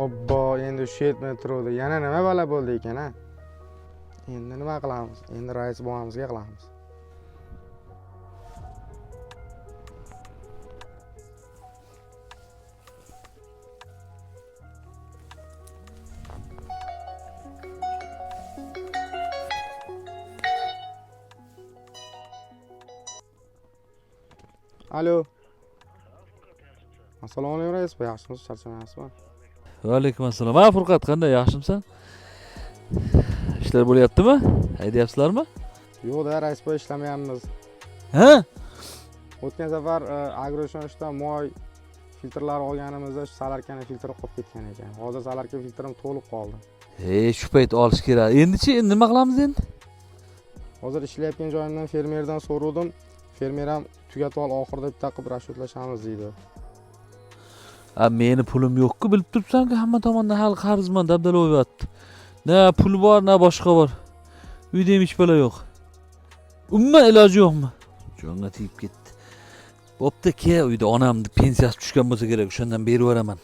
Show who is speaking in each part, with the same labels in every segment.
Speaker 1: Obbo, endi shu yetmay turuvdi. Yana nima bala bo'ldi ekan, ha? Endi nima qilamiz? Endi rais bobomizga qilamiz. Alo. Assalomu alaykum rais, yaxshimisiz? Charchamayapsizmi?
Speaker 2: Va alaykum assalom. Ha Furqat, qanday? Yaxshimisan? Ishlar bo'lyaptimi? Haydayapsizlarmi?
Speaker 1: Yo'q-da, rais boy ishlamayapmiz.
Speaker 2: Ha?
Speaker 1: O'tgan safar agroishonishdan moy filtrlari olganimizda salarkani filtri qolib ketgan ekan. Hozir salarka filtrim to'lib qoldi.
Speaker 2: Shu payt olish kerak. Endi-chi, endi nima qilamiz endi?
Speaker 1: Hozir ishlayotgan joyimdan fermerdan so'radim. Fermer ham tugatib ol, oxirida bitta qilib rashotlashamiz deydi.
Speaker 2: Meni pulim yo'q-ku, bilib turibsan-ku, hamma tomondan hali qarzman, dabdala bo'lyapti. Na pul bor, na boshqa bor. Uyda ham hech balo yo'q. Umuman iloji yo'qmi? Jonga tegib ketdi. Bo'pti, ke uyda onamning pensiyasi tushgan bo'lsa kerak, o'shandan berib beraman.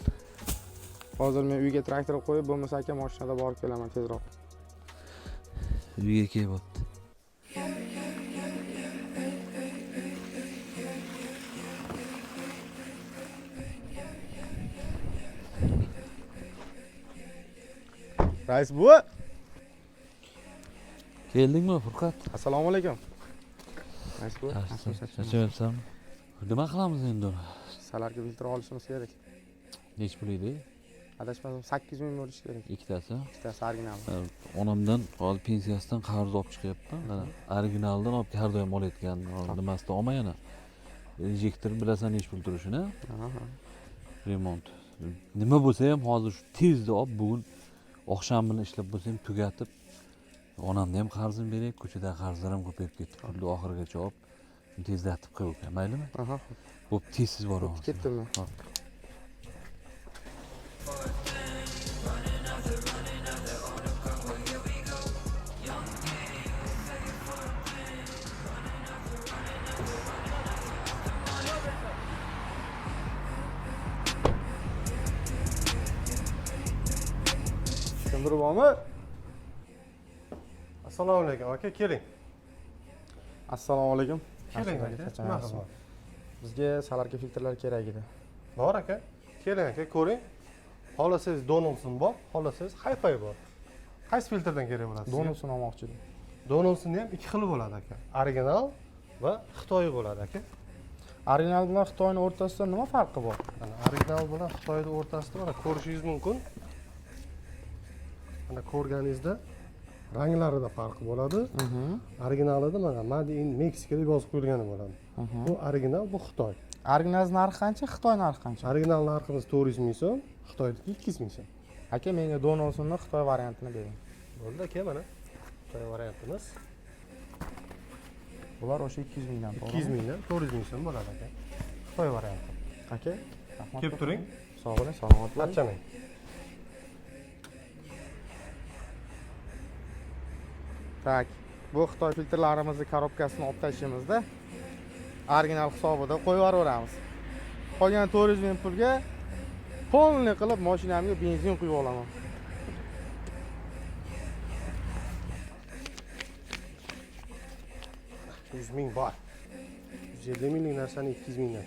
Speaker 1: Hozir men uyga traktor qo'yib, bo'lmasa aka mashinada borib kelaman tezroq.
Speaker 2: Uyga kel bo'pti.
Speaker 1: Rais buva.
Speaker 2: Keldingmi Furqat?
Speaker 1: Assalomu alaykum. Rais buva.
Speaker 2: Charchamayapsanmi? Nima qilamiz endi uni?
Speaker 1: Salarga filtr olishimiz kerak.
Speaker 2: Nech pul edi?
Speaker 1: Adashmasam 8 ming bo'lishi kerak.
Speaker 2: Ikkitasi.
Speaker 1: Ikkitasi original.
Speaker 2: Onamdan hozir pensiyasidan qarz olib chiqyapman. Mana originaldan olib har doim olayotgan nimasidan olmay yana. Injektor bilasan nech pul turishini? Remont. Nima bo'lsa ham hozir shu tezda olib bugun oqshomini ishlab bo'lsa ham tugatib, onamni ham qarzini berib, ko'chada qarzlarim ko'payib ketdi. Pulni oxirigacha olib tezlatib qo'yib, maylimi? Bo'p, tezsiz boramiz.
Speaker 1: Ketdimmi? Kimdir bormi?
Speaker 3: Assalomu alaykum aka, keling.
Speaker 1: Assalomu alaykum.
Speaker 3: Keling aka. Marhamat.
Speaker 1: Bizga salarka filtrlar kerak edi.
Speaker 3: Bor aka. Keling aka, ko'ring. Xohlasangiz Donaldson bor, xohlasangiz Hi-Fi bor. Qaysi filtrdan kerak bo'ladi?
Speaker 1: Donaldson olmoqchi edim.
Speaker 3: Donaldsonni ham ikki xili bo'ladi aka. Original va Xitoy bo'ladi aka.
Speaker 1: Original bilan Xitoyning o'rtasida nima farqi bor?
Speaker 3: Mana original bilan Xitoyning o'rtasida mana ko'rishingiz mumkin. Mana ko'rganingizda ranglarida farqi bo'ladi. Originalida mana Made in Mexico deb yozib qo'yilgani bo'ladi. Bu original, bu Xitoy.
Speaker 1: Original narxi qancha, Xitoy narxi qancha?
Speaker 3: Original narximiz 400 ming so'm, Xitoyniki 200 ming so'm.
Speaker 1: Aka, menga Donaldsonning Xitoy variantini bering.
Speaker 3: Bo'ldi aka, mana Xitoy variantimiz.
Speaker 1: Bular o'sha 200 mingdan, to'g'rimi?
Speaker 3: 200 mingdan 400 ming so'm bo'ladi aka. Xitoy varianti.
Speaker 1: Aka, rahmat.
Speaker 3: Kelib turing.
Speaker 1: Sog' bo'ling, salomat bo'ling.
Speaker 3: Charchamang.
Speaker 1: Tak, bu Xitoy filtrlarimizni korobkasini olib tashlaymiz-da. Original hisobida qo'yib yuboramiz. Qolgan 400 ming pulga polni qilib mashinamga benzin quyib olaman.
Speaker 3: 100 ming bor. 150 minglik narsani 200 mingdan